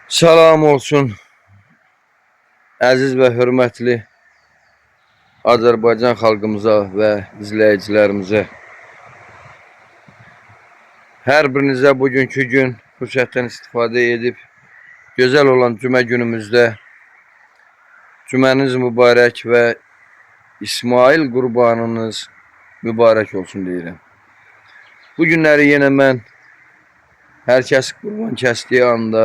Salam olsun əziz və hörmətli Azərbaycan xalqımıza və izləyicilərimizə. Hər birinizə bugünkü gün fürsətdən istifadə edib gözəl olan cümə günümüzdə cüməniz mübarək və İsmail qurbanınız mübarək olsun deyirəm. Bu günləri yenə mən hər kəs qurban kəsdiyi anda,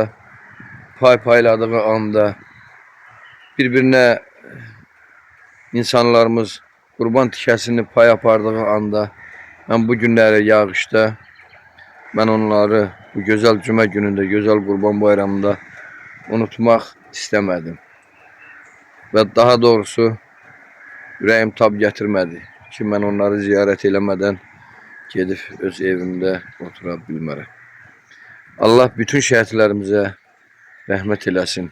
payladığı anda bir-birinə insanlarımız qurban tikəsini pay apardığı anda mən bu günləri yağışda mən onları bu gözəl cümə günündə, gözəl qurban bayramında unutmaq istəmədim. Və daha doğrusu ürəyim tab gətirmədi ki, mən onları ziyarət eləmədən gedib öz evimdə otura bilmərəm. Allah bütün şəhidlərimizə rəhmət eləsin.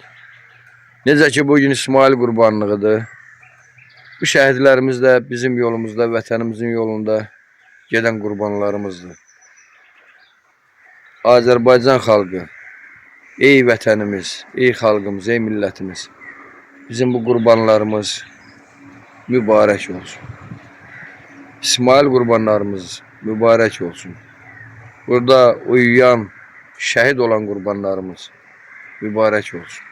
Necə ki, bugün İsmail qurbanlığıdır. Bu şəhidlərimiz də bizim yolumuzda, vətənimizin yolunda gedən qurbanlarımızdır. Azərbaycan xalqı, ey vətənimiz, ey xalqımız, ey millətimiz, bizim bu qurbanlarımız mübarək olsun. İsmail qurbanlarımız mübarək olsun. Burada uyuyan, şəhid olan qurbanlarımız mübarək olsun.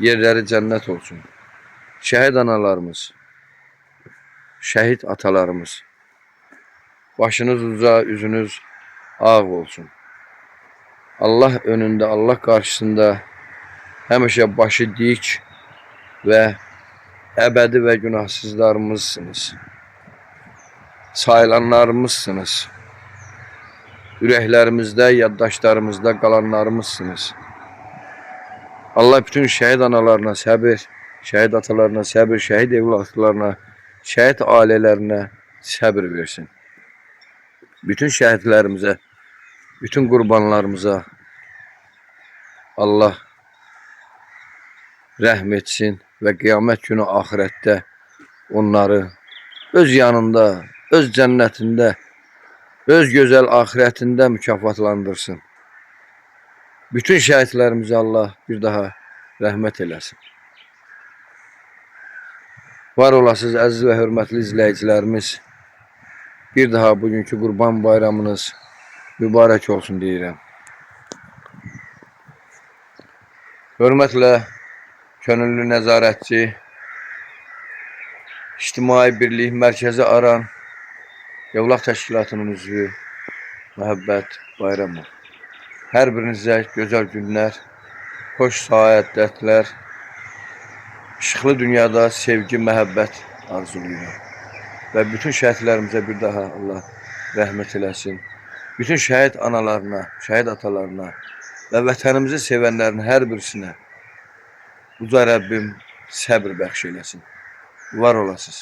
Yerləri cənnət olsun. Şəhid analarımız, şəhid atalarımız, başınız uca, üzünüz ağ olsun. Allah önündə, Allah qarşısında həmişə başı dik və əbədi və günahsızlarımızsınız. Sayılanlarımızsınız. Ürəklərimizdə, yaddaşlarımızda qalanlarımızsınız. Allah bütün şəhid analarına səbir, şəhid atalarına səbir, şəhid evlatlarına, şəhid ailələrinə səbir versin. Bütün şəhidlərimizə, bütün qurbanlarımıza Allah rəhm etsin və qiyamət günü axirətdə onları öz yanında, öz cənnətində, öz gözəl axirətində mükafatlandırsın. Bütün şəhidlərimizə Allah bir daha rəhmət eləsin. Var olasınız əziz və hörmətli izləyicilərimiz. Bir daha bugünkü qurban bayramınız mübarək olsun deyirəm. Hörmətlə könüllü nəzarətçi, İctimai Birlik Mərkəzi Aran Yevlaq Təşkilatının üzvü Məhəbbət Bayramov. Hər birinizə gözəl günlər, xoş saadətlər, işıqlı dünyada sevgi, məhəbbət arzulayıram. Və bütün şəhidlərimizə bir daha Allah rəhmət eləsin. Bütün şəhid analarına, şəhid atalarına və vətənimizi sevənlərin hər birisinə uca Rəbbim səbr bəxş eləsin. Var olasınız.